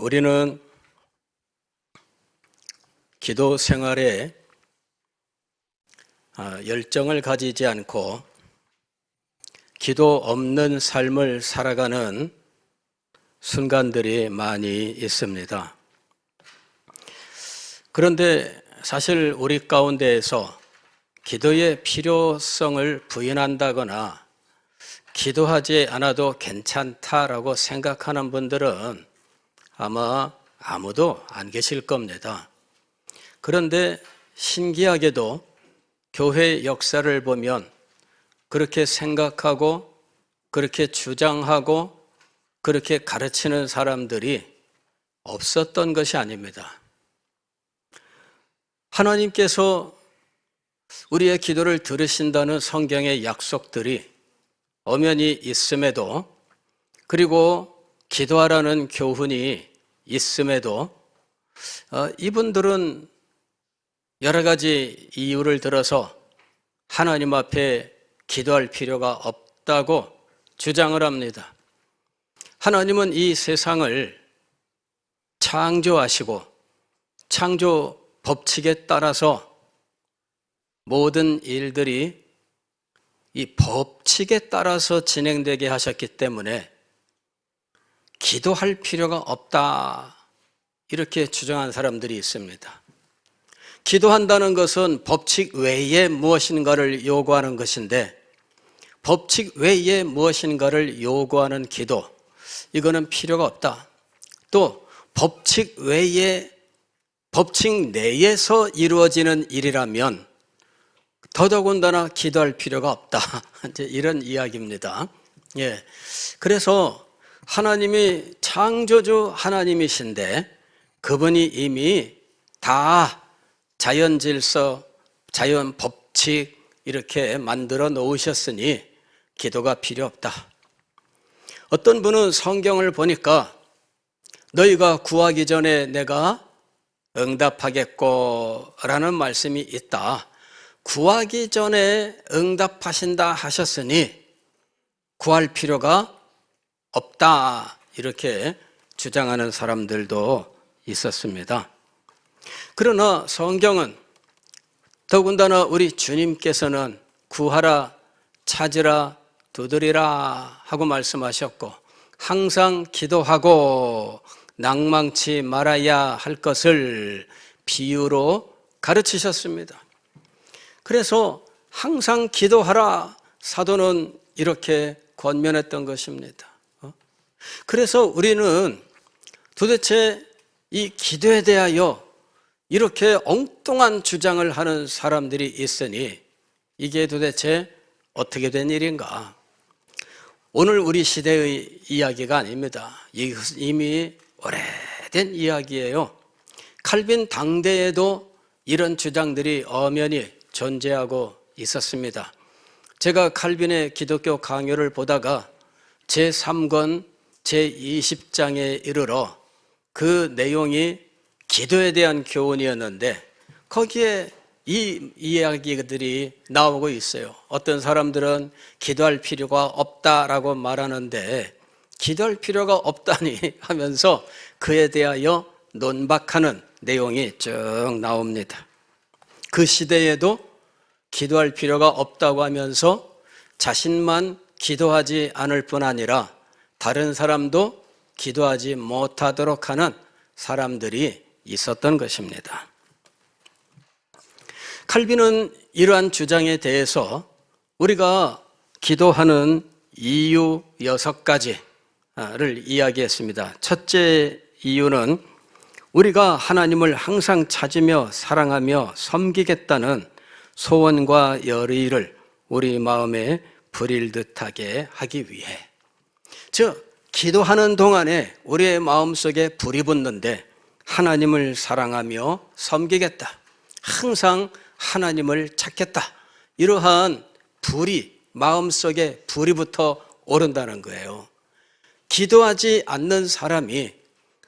우리는 기도 생활에 열정을 가지지 않고 기도 없는 삶을 살아가는 순간들이 많이 있습니다. 그런데 사실 우리 가운데에서 기도의 필요성을 부인한다거나 기도하지 않아도 괜찮다라고 생각하는 분들은 아마 아무도 안 계실 겁니다. 그런데 신기하게도 교회 역사를 보면 그렇게 생각하고 그렇게 주장하고 그렇게 가르치는 사람들이 없었던 것이 아닙니다. 하나님께서 우리의 기도를 들으신다는 성경의 약속들이 엄연히 있음에도, 그리고 기도하라는 교훈이 있음에도 이분들은 여러 가지 이유를 들어서 하나님 앞에 기도할 필요가 없다고 주장을 합니다. 하나님은 이 세상을 창조하시고 창조 법칙에 따라서 모든 일들이 이 법칙에 따라서 진행되게 하셨기 때문에 기도할 필요가 없다, 이렇게 주장한 사람들이 있습니다. 기도한다는 것은 법칙 외에 무엇인가를 요구하는 것인데, 법칙 외에 무엇인가를 요구하는 기도, 이거는 필요가 없다. 또 법칙 외에, 법칙 내에서 이루어지는 일이라면 더더군다나 기도할 필요가 없다. 이제 이런 이야기입니다. 그래서 하나님이 창조주 하나님이신데 그분이 이미 다 자연 질서, 자연 법칙 이렇게 만들어 놓으셨으니 기도가 필요 없다. 어떤 분은 성경을 보니까 너희가 구하기 전에 내가 응답하겠고 라는 말씀이 있다. 구하기 전에 응답하신다 하셨으니 구할 필요가 없다, 이렇게 주장하는 사람들도 있었습니다. 그러나 성경은 더군다나 우리 주님께서는 구하라, 찾으라, 두드리라 하고 말씀하셨고, 항상 기도하고 낭망치 말아야 할 것을 비유로 가르치셨습니다. 그래서 항상 기도하라, 사도는 이렇게 권면했던 것입니다. 그래서 우리는 도대체 이 기도에 대하여 이렇게 엉뚱한 주장을 하는 사람들이 있으니 이게 도대체 어떻게 된 일인가? 오늘 우리 시대의 이야기가 아닙니다. 이미 오래된 이야기예요. 칼빈 당대에도 이런 주장들이 엄연히 존재하고 있었습니다. 제가 칼빈의 기독교 강요를 보다가 제3권 제20장에 이르러 그 내용이 기도에 대한 교훈이었는데 거기에 이 이야기들이 나오고 있어요. 어떤 사람들은 기도할 필요가 없다라고 말하는데 기도할 필요가 없다니 하면서 그에 대하여 논박하는 내용이 쭉 나옵니다. 그 시대에도 기도할 필요가 없다고 하면서 자신만 기도하지 않을 뿐 아니라 다른 사람도 기도하지 못하도록 하는 사람들이 있었던 것입니다. 칼빈은 이러한 주장에 대해서 우리가 기도하는 이유 6가지를 이야기했습니다. 첫째 이유는 우리가 하나님을 항상 찾으며 사랑하며 섬기겠다는 소원과 열의를 우리 마음에 부릴 듯하게 하기 위해, 즉 기도하는 동안에 우리의 마음속에 불이 붙는데 하나님을 사랑하며 섬기겠다, 항상 하나님을 찾겠다, 이러한 불이, 마음속에 불이 붙어 오른다는 거예요. 기도하지 않는 사람이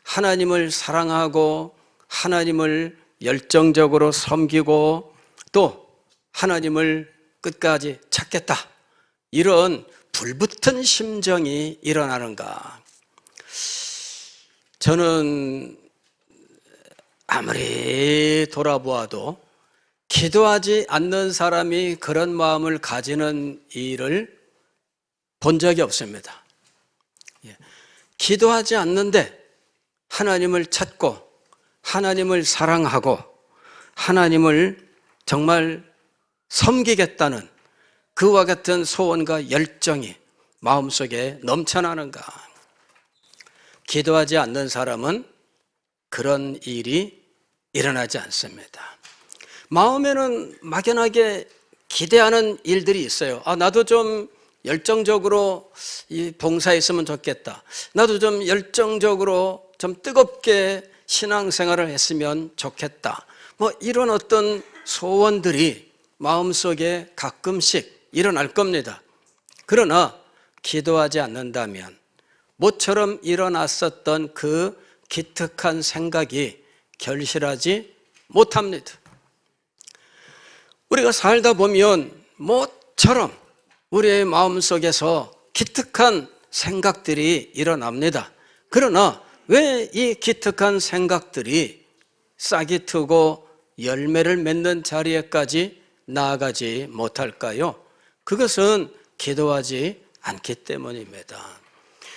하나님을 사랑하고 하나님을 열정적으로 섬기고 또 하나님을 끝까지 찾겠다, 이런 불붙은 심정이 일어나는가? 저는 아무리 돌아보아도 기도하지 않는 사람이 그런 마음을 가지는 일을 본 적이 없습니다. 기도하지 않는데 하나님을 찾고 하나님을 사랑하고 하나님을 정말 섬기겠다는 그와 같은 소원과 열정이 마음속에 넘쳐나는가? 기도하지 않는 사람은 그런 일이 일어나지 않습니다. 마음에는 막연하게 기대하는 일들이 있어요. 나도 좀 열정적으로 이 봉사에 있으면 좋겠다. 나도 좀 열정적으로 좀 뜨겁게 신앙생활을 했으면 좋겠다. 이런 어떤 소원들이 마음속에 가끔씩 일어날 겁니다. 그러나 기도하지 않는다면 모처럼 일어났었던 그 기특한 생각이 결실하지 못합니다. 우리가 살다 보면 모처럼 우리의 마음속에서 기특한 생각들이 일어납니다. 그러나 왜 이 기특한 생각들이 싹이 트고 열매를 맺는 자리에까지 나아가지 못할까요? 그것은 기도하지 않기 때문입니다.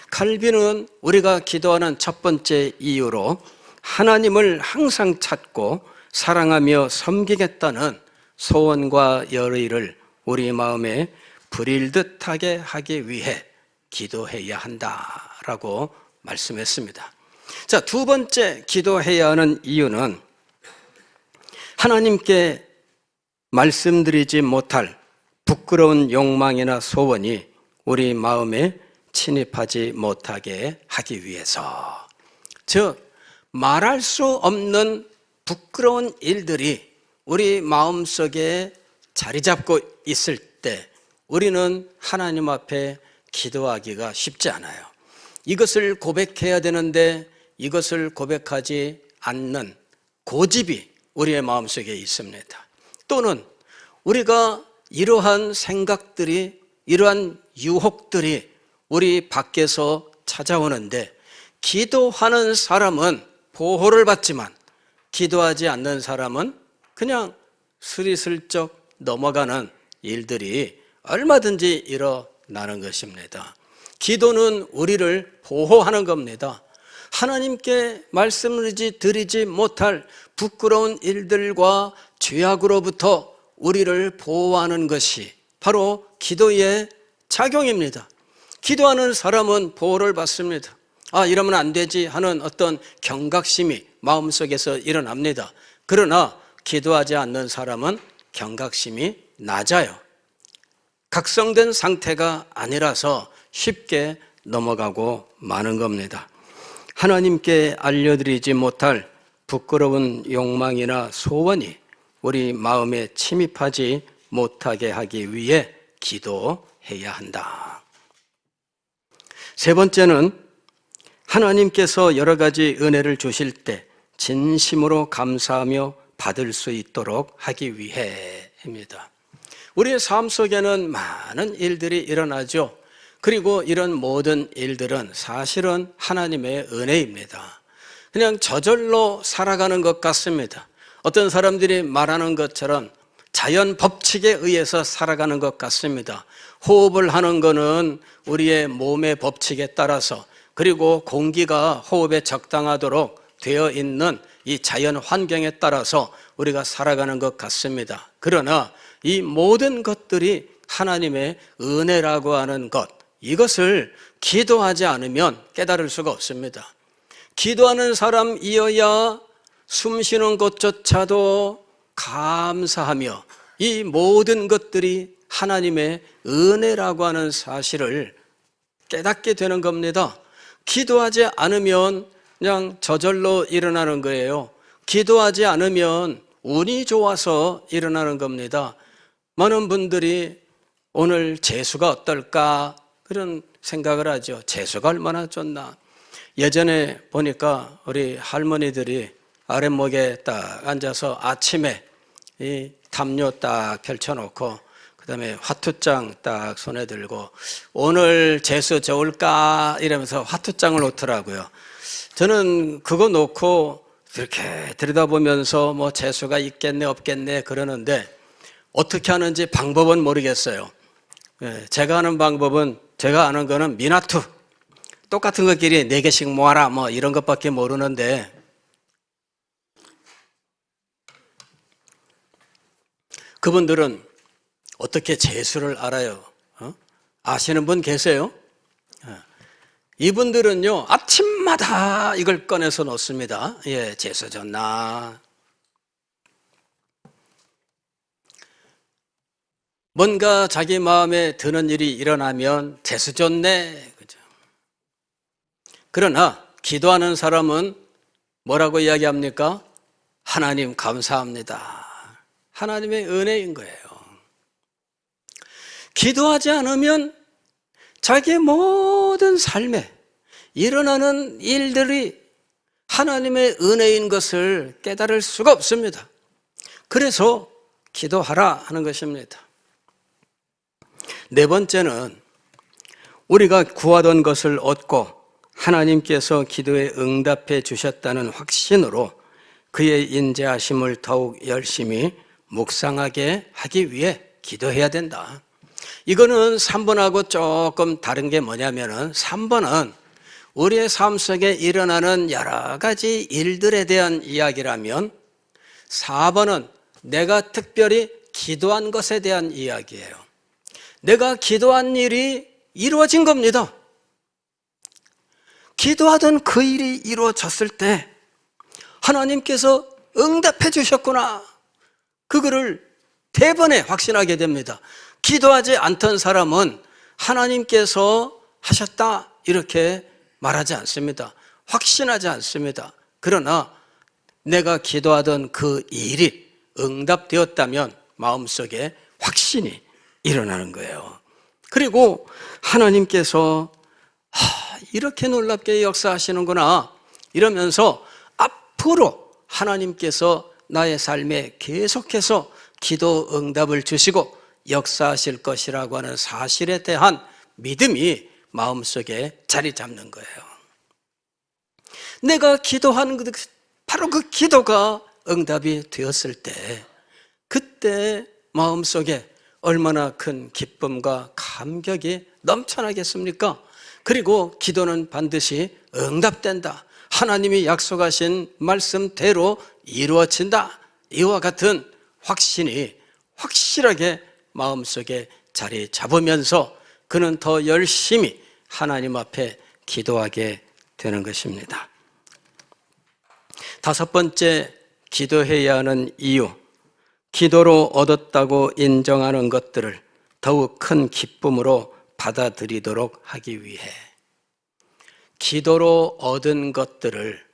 칼빈은 우리가 기도하는 첫 번째 이유로 하나님을 항상 찾고 사랑하며 섬기겠다는 소원과 열의를 우리 마음에 불일듯하게 하기 위해 기도해야 한다라고 말씀했습니다. 자, 두 번째 기도해야 하는 이유는 하나님께 말씀드리지 못할 부끄러운 욕망이나 소원이 우리 마음에 침입하지 못하게 하기 위해서, 즉 말할 수 없는 부끄러운 일들이 우리 마음속에 자리 잡고 있을 때 우리는 하나님 앞에 기도하기가 쉽지 않아요. 이것을 고백해야 되는데 이것을 고백하지 않는 고집이 우리의 마음속에 있습니다. 또는 우리가 이러한 생각들이, 이러한 유혹들이 우리 밖에서 찾아오는데 기도하는 사람은 보호를 받지만 기도하지 않는 사람은 그냥 스리슬쩍 넘어가는 일들이 얼마든지 일어나는 것입니다. 기도는 우리를 보호하는 겁니다. 하나님께 말씀을 드리지 못할 부끄러운 일들과 죄악으로부터 우리를 보호하는 것이 바로 기도의 작용입니다. 기도하는 사람은 보호를 받습니다. 이러면 안 되지 하는 어떤 경각심이 마음속에서 일어납니다. 그러나 기도하지 않는 사람은 경각심이 낮아요. 각성된 상태가 아니라서 쉽게 넘어가고 마는 겁니다. 하나님께 알려드리지 못할 부끄러운 욕망이나 소원이 우리 마음에 침입하지 못하게 하기 위해 기도해야 한다. 세 번째는 하나님께서 여러 가지 은혜를 주실 때 진심으로 감사하며 받을 수 있도록 하기 위해입니다. 우리의 삶 속에는 많은 일들이 일어나죠. 그리고 이런 모든 일들은 사실은 하나님의 은혜입니다. 그냥 저절로 살아가는 것 같습니다. 어떤 사람들이 말하는 것처럼 자연 법칙에 의해서 살아가는 것 같습니다. 호흡을 하는 것은 우리의 몸의 법칙에 따라서, 그리고 공기가 호흡에 적당하도록 되어 있는 이 자연 환경에 따라서 우리가 살아가는 것 같습니다. 그러나 이 모든 것들이 하나님의 은혜라고 하는 것, 이것을 기도하지 않으면 깨달을 수가 없습니다. 기도하는 사람이어야 숨 쉬는 것조차도 감사하며 이 모든 것들이 하나님의 은혜라고 하는 사실을 깨닫게 되는 겁니다. 기도하지 않으면 그냥 저절로 일어나는 거예요. 기도하지 않으면 운이 좋아서 일어나는 겁니다. 많은 분들이 오늘 재수가 어떨까 그런 생각을 하죠. 재수가 얼마나 좋나. 예전에 보니까 우리 할머니들이 아랫목에 딱 앉아서 아침에 이 담요 딱 펼쳐놓고 그다음에 화투장 딱 손에 들고 오늘 재수 좋을까 이러면서 화투장을 놓더라고요. 저는 그거 놓고 이렇게 들여다보면서 뭐 재수가 있겠네 없겠네 그러는데 어떻게 하는지 방법은 모르겠어요. 제가 아는 방법은, 제가 아는 거는 미나투, 똑같은 것끼리 4개씩 모아라 뭐 이런 것밖에 모르는데, 그분들은 어떻게 재수를 알아요? 아시는 분 계세요? 이분들은요, 아침마다 이걸 꺼내서 놓습니다. 예, 재수 좋나? 뭔가 자기 마음에 드는 일이 일어나면 재수 좋네. 그죠? 그러나 기도하는 사람은 뭐라고 이야기합니까? 하나님 감사합니다. 하나님의 은혜인 거예요. 기도하지 않으면 자기의 모든 삶에 일어나는 일들이 하나님의 은혜인 것을 깨달을 수가 없습니다. 그래서 기도하라 하는 것입니다. 4번째는 우리가 구하던 것을 얻고 하나님께서 기도에 응답해 주셨다는 확신으로 그의 인자하심을 더욱 열심히 묵상하게 하기 위해 기도해야 된다. 이거는 3번하고 조금 다른 게 뭐냐면은 3번은 우리의 삶 속에 일어나는 여러 가지 일들에 대한 이야기라면 4번은 내가 특별히 기도한 것에 대한 이야기예요. 내가 기도한 일이 이루어진 겁니다. 기도하던 그 일이 이루어졌을 때 하나님께서 응답해 주셨구나. 그거를 대번에 확신하게 됩니다. 기도하지 않던 사람은 하나님께서 하셨다 이렇게 말하지 않습니다. 확신하지 않습니다. 그러나 내가 기도하던 그 일이 응답되었다면 마음속에 확신이 일어나는 거예요. 그리고 하나님께서 이렇게 놀랍게 역사하시는구나 이러면서 앞으로 하나님께서 나의 삶에 계속해서 기도 응답을 주시고 역사하실 것이라고 하는 사실에 대한 믿음이 마음속에 자리 잡는 거예요. 내가 기도한 바로 그 기도가 응답이 되었을 때 그때 마음속에 얼마나 큰 기쁨과 감격이 넘쳐나겠습니까? 그리고 기도는 반드시 응답된다. 하나님이 약속하신 말씀대로 이루어진다. 이와 같은 확신이 확실하게 마음속에 자리 잡으면서 그는 더 열심히 하나님 앞에 기도하게 되는 것입니다. 5번째, 기도해야 하는 이유. 기도로 얻었다고 인정하는 것들을 더욱 큰 기쁨으로 받아들이도록 하기 위해 기도로 얻은 것들을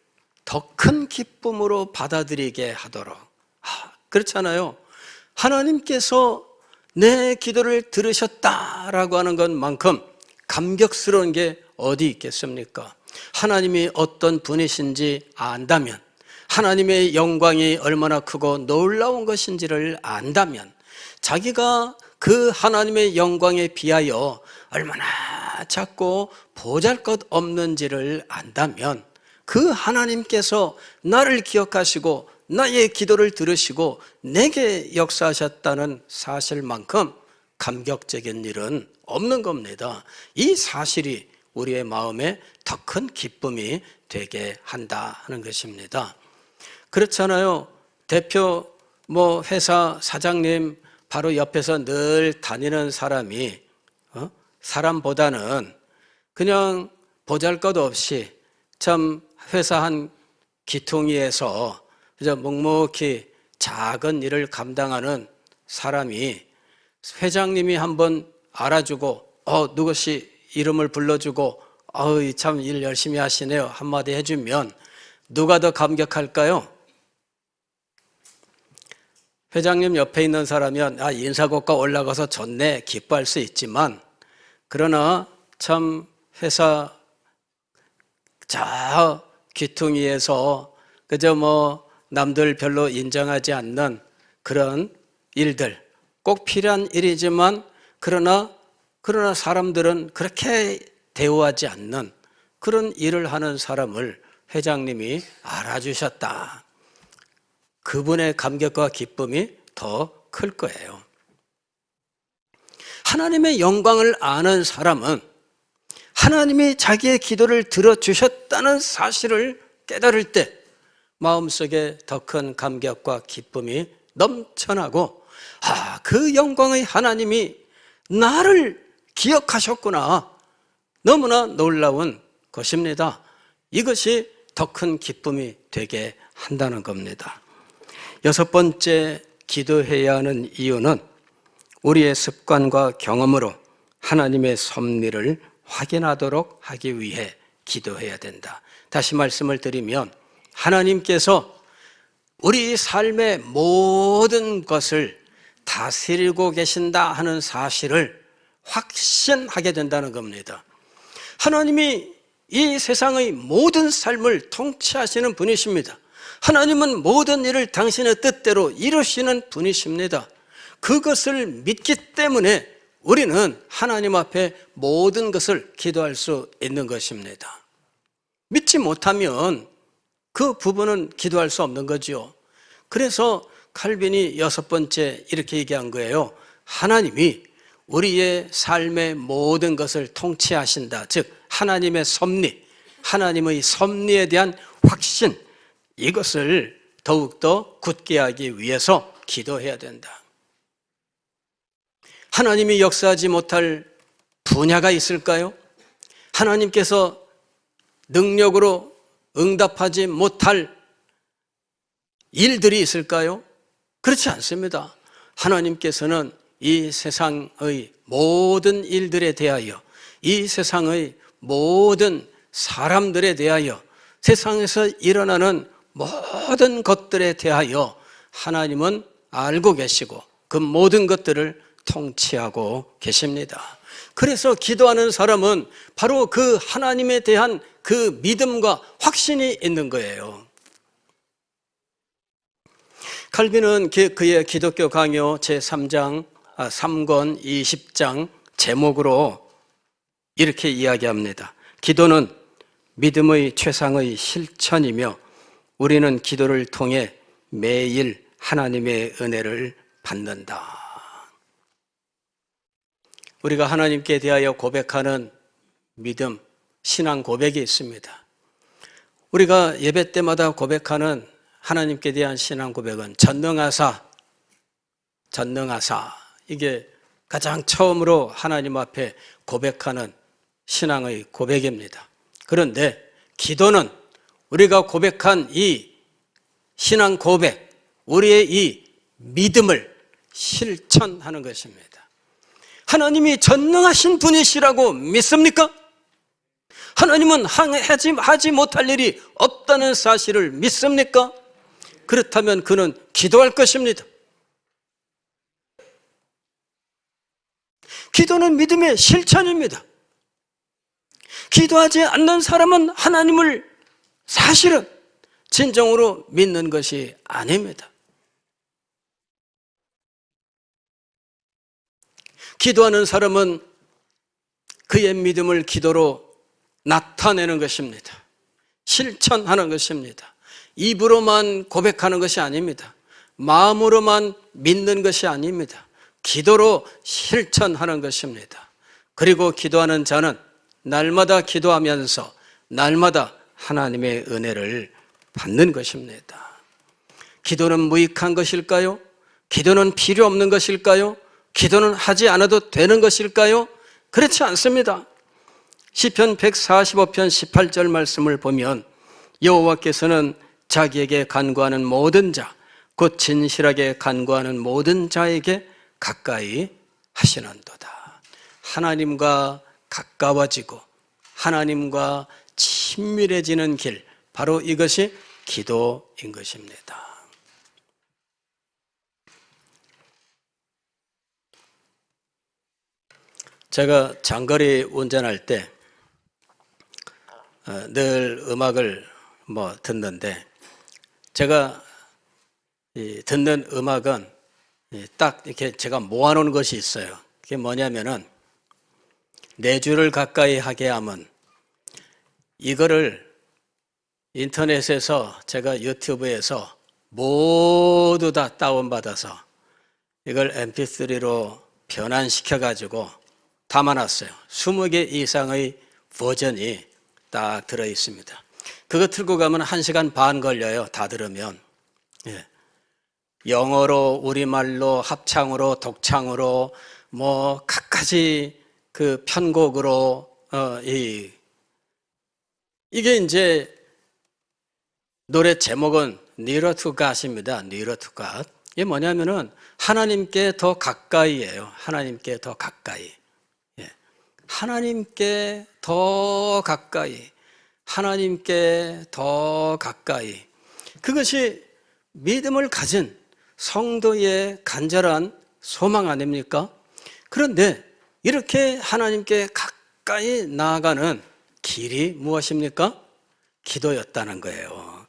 더 큰 기쁨으로 받아들이게 하도록. 그렇잖아요. 하나님께서 내 기도를 들으셨다라고 하는 것만큼 감격스러운 게 어디 있겠습니까? 하나님이 어떤 분이신지 안다면, 하나님의 영광이 얼마나 크고 놀라운 것인지를 안다면, 자기가 그 하나님의 영광에 비하여 얼마나 작고 보잘것없는지를 안다면 그 하나님께서 나를 기억하시고 나의 기도를 들으시고 내게 역사하셨다는 사실만큼 감격적인 일은 없는 겁니다. 이 사실이 우리의 마음에 더 큰 기쁨이 되게 한다 하는 것입니다. 그렇잖아요. 대표 회사 사장님 바로 옆에서 늘 다니는 사람이 사람보다는 그냥 보잘것없이 참 회사 한 기퉁이에서 그저 묵묵히 작은 일을 감당하는 사람이 회장님이 한번 알아주고 누구시 이름을 불러주고 참 일 열심히 하시네요 한마디 해주면 누가 더 감격할까요? 회장님 옆에 있는 사람이면 인사고과 올라가서 좋네 기뻐할 수 있지만, 그러나 참 회사 저 귀퉁이에서 그저 남들 별로 인정하지 않는 그런 일들, 꼭 필요한 일이지만 그러나 사람들은 그렇게 대우하지 않는 그런 일을 하는 사람을 회장님이 알아주셨다. 그분의 감격과 기쁨이 더 클 거예요. 하나님의 영광을 아는 사람은 하나님이 자기의 기도를 들어주셨다는 사실을 깨달을 때 마음속에 더 큰 감격과 기쁨이 넘쳐나고, 그 영광의 하나님이 나를 기억하셨구나. 너무나 놀라운 것입니다. 이것이 더 큰 기쁨이 되게 한다는 겁니다. 여섯 번째, 기도해야 하는 이유는 우리의 습관과 경험으로 하나님의 섭리를 확인하도록 하기 위해 기도해야 된다. 다시 말씀을 드리면 하나님께서 우리 삶의 모든 것을 다스리고 계신다 하는 사실을 확신하게 된다는 겁니다. 하나님이 이 세상의 모든 삶을 통치하시는 분이십니다. 하나님은 모든 일을 당신의 뜻대로 이루시는 분이십니다. 그것을 믿기 때문에 우리는 하나님 앞에 모든 것을 기도할 수 있는 것입니다. 믿지 못하면 그 부분은 기도할 수 없는 거죠. 그래서 칼빈이 여섯 번째 이렇게 얘기한 거예요. 하나님이 우리의 삶의 모든 것을 통치하신다. 즉 하나님의 섭리, 하나님의 섭리에 대한 확신, 이것을 더욱더 굳게 하기 위해서 기도해야 된다. 하나님이 역사하지 못할 분야가 있을까요? 하나님께서 능력으로 응답하지 못할 일들이 있을까요? 그렇지 않습니다. 하나님께서는 이 세상의 모든 일들에 대하여, 이 세상의 모든 사람들에 대하여, 세상에서 일어나는 모든 것들에 대하여 하나님은 알고 계시고 그 모든 것들을 통치하고 계십니다. 그래서 기도하는 사람은 바로 그 하나님에 대한 그 믿음과 확신이 있는 거예요. 칼빈은 그의 기독교 강요 제3권 20장 제목으로 이렇게 이야기합니다. 기도는 믿음의 최상의 실천이며 우리는 기도를 통해 매일 하나님의 은혜를 받는다. 우리가 하나님께 대하여 고백하는 믿음, 신앙 고백이 있습니다. 우리가 예배 때마다 고백하는 하나님께 대한 신앙 고백은 전능하사, 이게 가장 처음으로 하나님 앞에 고백하는 신앙의 고백입니다. 그런데 기도는 우리가 고백한 이 신앙 고백, 우리의 이 믿음을 실천하는 것입니다. 하나님이 전능하신 분이시라고 믿습니까? 하나님은 하지 못할 일이 없다는 사실을 믿습니까? 그렇다면 그는 기도할 것입니다. 기도는 믿음의 실천입니다. 기도하지 않는 사람은 하나님을 사실은 진정으로 믿는 것이 아닙니다. 기도하는 사람은 그의 믿음을 기도로 나타내는 것입니다. 실천하는 것입니다. 입으로만 고백하는 것이 아닙니다. 마음으로만 믿는 것이 아닙니다. 기도로 실천하는 것입니다. 그리고 기도하는 자는 날마다 기도하면서 날마다 하나님의 은혜를 받는 것입니다. 기도는 무익한 것일까요? 기도는 필요 없는 것일까요? 기도는 하지 않아도 되는 것일까요? 그렇지 않습니다. 시편 145편 18절 말씀을 보면 여호와께서는 자기에게 간구하는 모든 자, 곧 진실하게 간구하는 모든 자에게 가까이 하시는도다. 하나님과 가까워지고 하나님과 친밀해지는 길, 바로 이것이 기도인 것입니다. 제가 장거리 운전할 때 늘 음악을 듣는데, 제가 듣는 음악은 딱 이렇게 제가 모아놓은 것이 있어요. 그게 뭐냐면은 내 주를 가까이 하게 함은, 이거를 인터넷에서 제가 유튜브에서 모두 다 다운받아서 이걸 mp3로 변환시켜 가지고 담아놨어요. 20개 이상의 버전이 딱 들어 있습니다. 그거 틀고 가면 1시간 반 걸려요. 다 들으면. 예. 영어로, 우리말로, 합창으로, 독창으로, 뭐 갖가지 그 편곡으로 이게 이제 노래 제목은 Nearer to God입니다. Nearer to God. 이게 뭐냐면은 하나님께 더 가까이예요. 하나님께 더 가까이. 예. 하나님께 더 가까이. 하나님께 더 가까이. 그것이 믿음을 가진 성도의 간절한 소망 아닙니까? 그런데 이렇게 하나님께 가까이 나아가는 길이 무엇입니까? 기도였다는 거예요.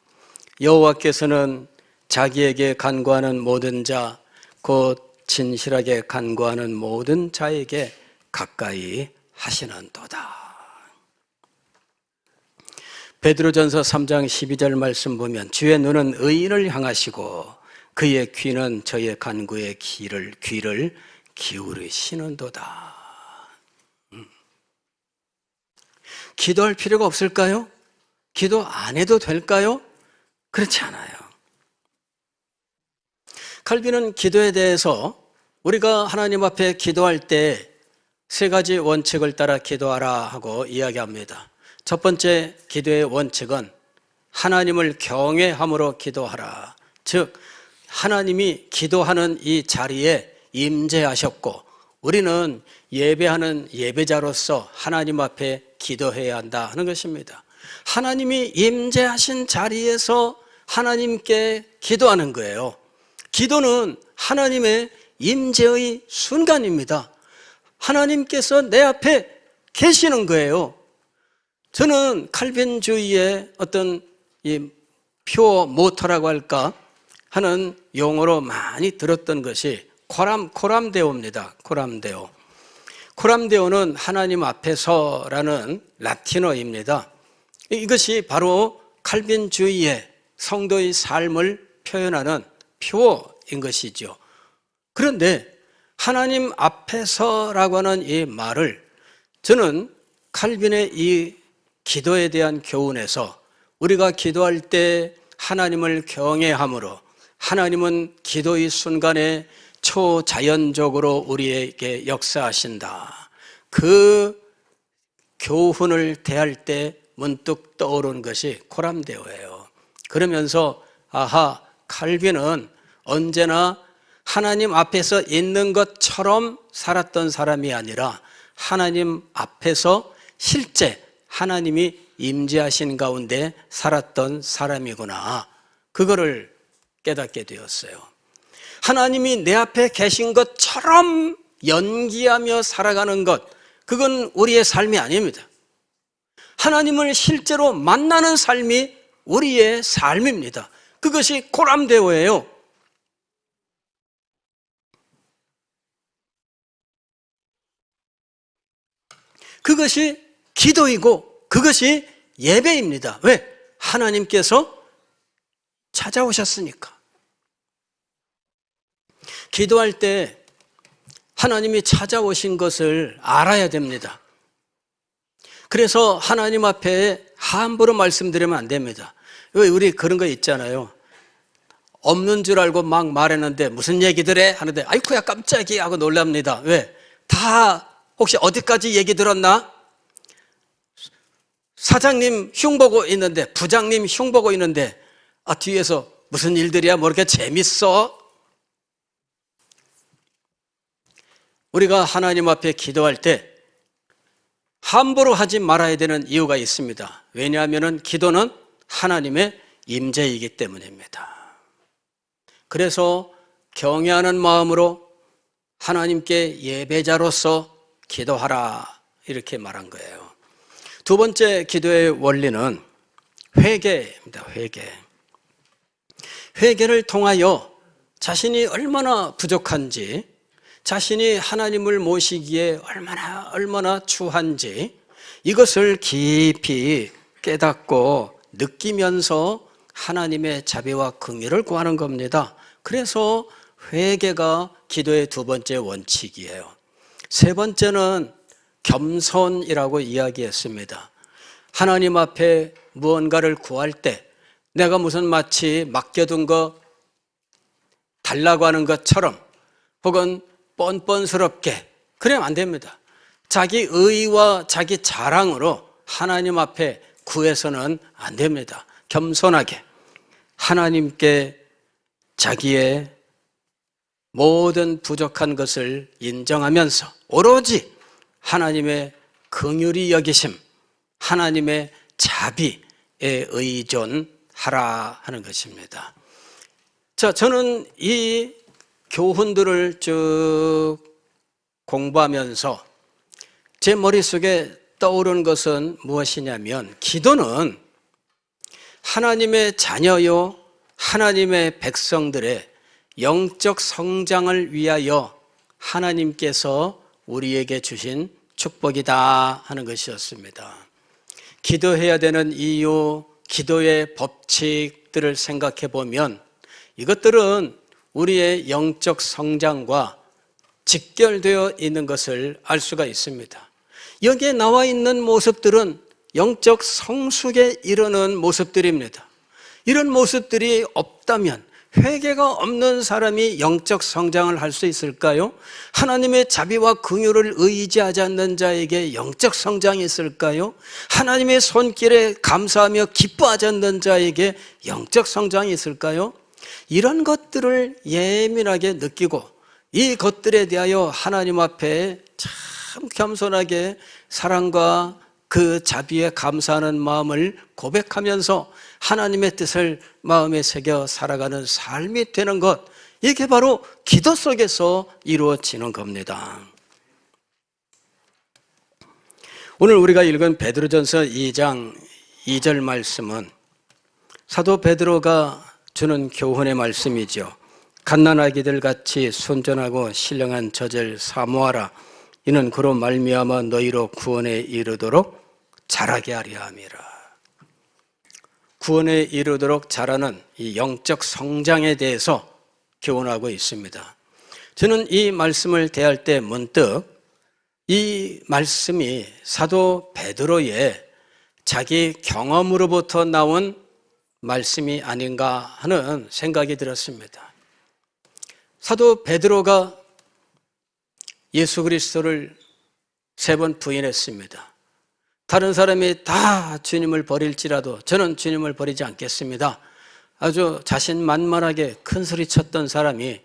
여호와께서는 자기에게 간구하는 모든 자, 곧 진실하게 간구하는 모든 자에게 가까이 하시는도다. 베드로전서 3장 12절 말씀 보면 주의 눈은 의인을 향하시고 그의 귀는 저의 간구의 귀를 기울이시는도다. 기도할 필요가 없을까요? 기도 안 해도 될까요? 그렇지 않아요. 칼빈은 기도에 대해서 우리가 하나님 앞에 기도할 때 3가지 원칙을 따라 기도하라 하고 이야기합니다. 첫 번째 기도의 원칙은 하나님을 경외함으로 기도하라. 즉 하나님이 기도하는 이 자리에 임재하셨고 우리는 예배하는 예배자로서 하나님 앞에 기도해야 한다 하는 것입니다. 하나님이 임재하신 자리에서 하나님께 기도하는 거예요. 기도는 하나님의 임재의 순간입니다. 하나님께서 내 앞에 계시는 거예요. 저는 칼빈주의의 어떤 이 퓨어 모터라고 할까 하는 용어로 많이 들었던 것이 코람데오입니다. 코람데오. 코람데오는 하나님 앞에서라는 라틴어입니다. 이것이 바로 칼빈주의의 성도의 삶을 표현하는 표어인 것이죠. 그런데 하나님 앞에서라고 하는 이 말을 저는 칼빈의 이 기도에 대한 교훈에서 우리가 기도할 때 하나님을 경외함으로 하나님은 기도의 순간에 초자연적으로 우리에게 역사하신다. 그 교훈을 대할 때 문득 떠오른 것이 코람데오예요. 그러면서 칼빈은 언제나 하나님 앞에서 있는 것처럼 살았던 사람이 아니라 하나님 앞에서 실제 하나님이 임재하신 가운데 살았던 사람이구나. 그거를 깨닫게 되었어요. 하나님이 내 앞에 계신 것처럼 연기하며 살아가는 것, 그건 우리의 삶이 아닙니다. 하나님을 실제로 만나는 삶이 우리의 삶입니다. 그것이 코람데오예요. 그것이 기도이고 그것이 예배입니다. 왜? 하나님께서 찾아오셨으니까. 기도할 때 하나님이 찾아오신 것을 알아야 됩니다. 그래서 하나님 앞에 함부로 말씀드리면 안 됩니다. 왜 우리 그런 거 있잖아요. 없는 줄 알고 막 말했는데 무슨 얘기들 해? 하는데 아이쿠야 깜짝이야 하고 놀랍니다. 왜? 다 혹시 어디까지 얘기 들었나? 사장님 흉 보고 있는데 부장님 흉 보고 있는데 뒤에서 무슨 일들이야? 뭐 이렇게 재밌어? 우리가 하나님 앞에 기도할 때 함부로 하지 말아야 되는 이유가 있습니다. 왜냐하면 기도는 하나님의 임재이기 때문입니다. 그래서 경외하는 마음으로 하나님께 예배자로서 기도하라 이렇게 말한 거예요. 두 번째 기도의 원리는 회개입니다. 회개를 통하여 자신이 얼마나 부족한지, 자신이 하나님을 모시기에 얼마나 추한지 이것을 깊이 깨닫고 느끼면서 하나님의 자비와 긍휼을 구하는 겁니다. 그래서 회개가 기도의 두 번째 원칙이에요. 세 번째는 겸손이라고 이야기했습니다. 하나님 앞에 무언가를 구할 때 내가 무슨 마치 맡겨둔 거 달라고 하는 것처럼 혹은 뻔뻔스럽게 그러면 안 됩니다. 자기 의와 자기 자랑으로 하나님 앞에 구해서는 안 됩니다. 겸손하게 하나님께 자기의 모든 부족한 것을 인정하면서 오로지 하나님의 긍휼히 여기심, 하나님의 자비에 의존하라 하는 것입니다. 자, 저는 이 교훈들을 쭉 공부하면서 제 머릿속에 떠오른 것은 무엇이냐면 기도는 하나님의 자녀요 하나님의 백성들의 영적 성장을 위하여 하나님께서 우리에게 주신 축복이다 하는 것이었습니다. 기도해야 되는 이유, 기도의 법칙들을 생각해 보면 이것들은 우리의 영적 성장과 직결되어 있는 것을 알 수가 있습니다. 여기에 나와 있는 모습들은 영적 성숙에 이르는 모습들입니다. 이런 모습들이 없다면 회개가 없는 사람이 영적 성장을 할 수 있을까요? 하나님의 자비와 긍휼을 의지하지 않는 자에게 영적 성장이 있을까요? 하나님의 손길에 감사하며 기뻐하지 않는 자에게 영적 성장이 있을까요? 이런 것들을 예민하게 느끼고 이 것들에 대하여 하나님 앞에 참 겸손하게 사랑과 그 자비에 감사하는 마음을 고백하면서 하나님의 뜻을 마음에 새겨 살아가는 삶이 되는 것, 이게 바로 기도 속에서 이루어지는 겁니다. 오늘 우리가 읽은 베드로전서 2장 2절 말씀은 사도 베드로가 주는 교훈의 말씀이죠. 갓난아기들 같이 순전하고 신령한 젖을 사모하라. 이는 그로 말미암아 너희로 구원에 이르도록 자라게 하려 함이라. 구원에 이르도록 자라는 이 영적 성장에 대해서 교훈하고 있습니다. 저는 이 말씀을 대할 때 문득 이 말씀이 사도 베드로의 자기 경험으로부터 나온 말씀이 아닌가 하는 생각이 들었습니다. 사도 베드로가 예수 그리스도를 3번 부인했습니다. 다른 사람이 다 주님을 버릴지라도 저는 주님을 버리지 않겠습니다. 아주 자신만만하게 큰 소리 쳤던 사람이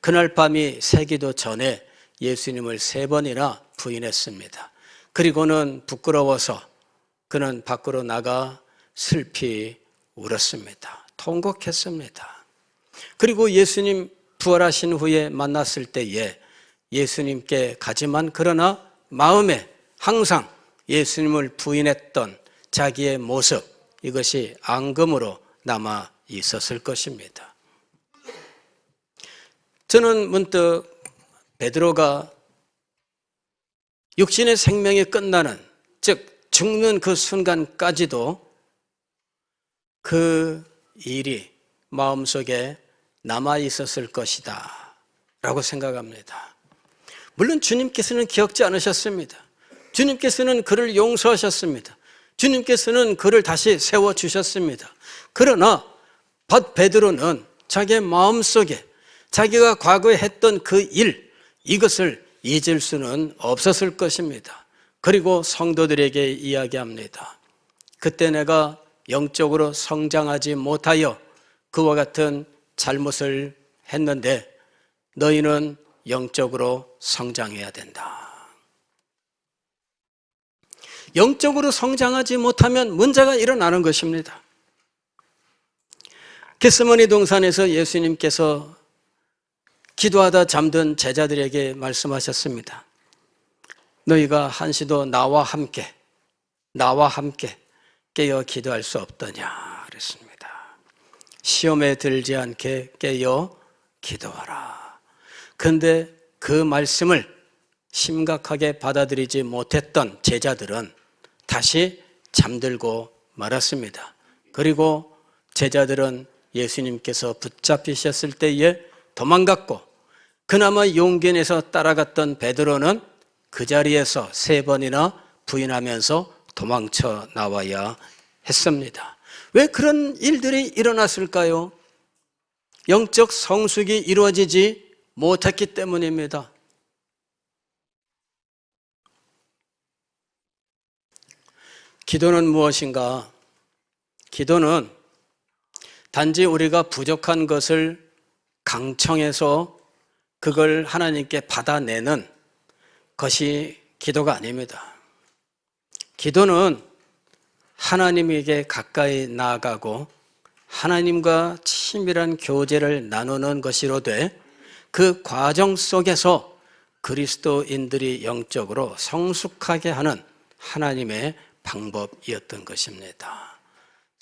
그날 밤이 새기도 전에 예수님을 3번이나 부인했습니다. 그리고는 부끄러워서 그는 밖으로 나가 슬피 울었습니다. 통곡했습니다. 그리고 예수님 부활하신 후에 만났을 때에 예수님께 가지만 그러나 마음에 항상 예수님을 부인했던 자기의 모습, 이것이 앙금으로 남아 있었을 것입니다. 저는 문득 베드로가 육신의 생명이 끝나는, 즉 죽는 그 순간까지도 그 일이 마음속에 남아 있었을 것이다 라고 생각합니다. 물론 주님께서는 기억지 않으셨습니다. 주님께서는 그를 용서하셨습니다. 주님께서는 그를 다시 세워주셨습니다. 그러나 베드로는 자기의 마음속에 자기가 과거에 했던 그 일, 이것을 잊을 수는 없었을 것입니다. 그리고 성도들에게 이야기합니다. 그때 내가 영적으로 성장하지 못하여 그와 같은 잘못을 했는데 너희는 영적으로 성장해야 된다. 영적으로 성장하지 못하면 문제가 일어나는 것입니다. 겟세마네 동산에서 예수님께서 기도하다 잠든 제자들에게 말씀하셨습니다. 너희가 한시도 나와 함께 깨어 기도할 수 없더냐 그랬습니다. 시험에 들지 않게 깨어 기도하라. 그런데 그 말씀을 심각하게 받아들이지 못했던 제자들은 다시 잠들고 말았습니다. 그리고 제자들은 예수님께서 붙잡히셨을 때에 도망갔고, 그나마 용기 내서 따라갔던 베드로는 그 자리에서 3번이나 부인하면서 도망쳐 나와야 했습니다. 왜 그런 일들이 일어났을까요? 영적 성숙이 이루어지지 못했기 때문입니다. 기도는 무엇인가? 기도는 단지 우리가 부족한 것을 강청해서 그걸 하나님께 받아내는 것이 기도가 아닙니다. 기도는 하나님에게 가까이 나아가고 하나님과 친밀한 교제를 나누는 것이로되, 그 과정 속에서 그리스도인들이 영적으로 성숙하게 하는 하나님의 방법이었던 것입니다.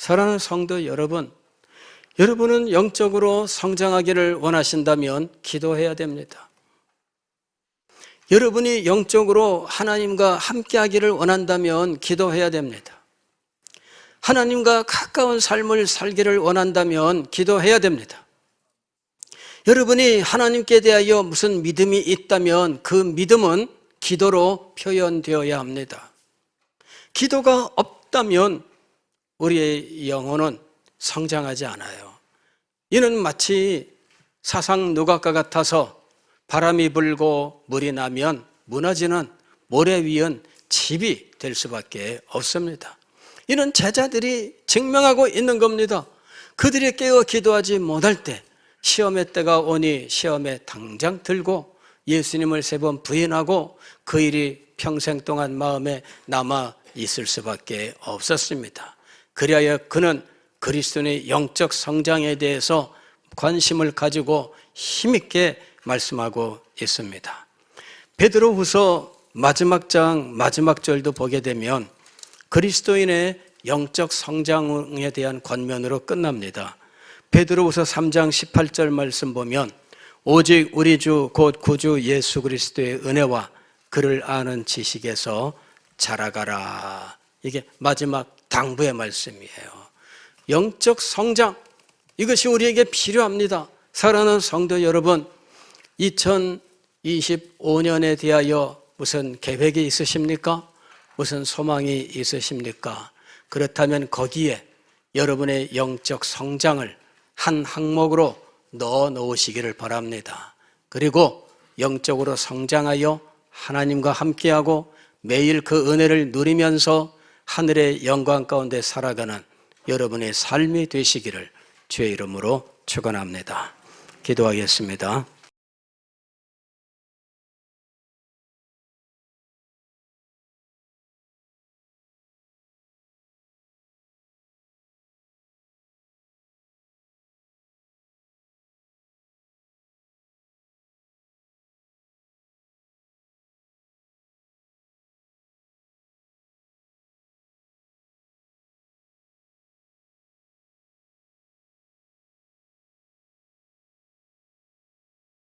사랑하는 성도 여러분, 여러분은 영적으로 성장하기를 원하신다면 기도해야 됩니다. 여러분이 영적으로 하나님과 함께하기를 원한다면 기도해야 됩니다. 하나님과 가까운 삶을 살기를 원한다면 기도해야 됩니다. 여러분이 하나님께 대하여 무슨 믿음이 있다면 그 믿음은 기도로 표현되어야 합니다. 기도가 없다면 우리의 영혼은 성장하지 않아요. 이는 마치 사상 누각과 같아서 바람이 불고 물이 나면 무너지는 모래 위은 집이 될 수밖에 없습니다. 이는 제자들이 증명하고 있는 겁니다. 그들이 깨어 기도하지 못할 때 시험의 때가 오니 시험에 당장 들고 예수님을 3번 부인하고 그 일이 평생 동안 마음에 남아 있을 수밖에 없었습니다. 그리하여 그는 그리스도의 영적 성장에 대해서 관심을 가지고 힘있게 말씀하고 있습니다. 베드로후서 마지막 장 마지막 절도 보게 되면 그리스도인의 영적 성장에 대한 권면으로 끝납니다. 베드로후서 3장 18절 말씀 보면 오직 우리 주 곧 구주 예수 그리스도의 은혜와 그를 아는 지식에서 자라가라. 이게 마지막 당부의 말씀이에요. 영적 성장, 이것이 우리에게 필요합니다. 사랑하는 성도 여러분, 2025년에 대하여 무슨 계획이 있으십니까? 무슨 소망이 있으십니까? 그렇다면 거기에 여러분의 영적 성장을 한 항목으로 넣어 놓으시기를 바랍니다. 그리고 영적으로 성장하여 하나님과 함께하고 매일 그 은혜를 누리면서 하늘의 영광 가운데 살아가는 여러분의 삶이 되시기를 주의 이름으로 축원합니다. 기도하겠습니다.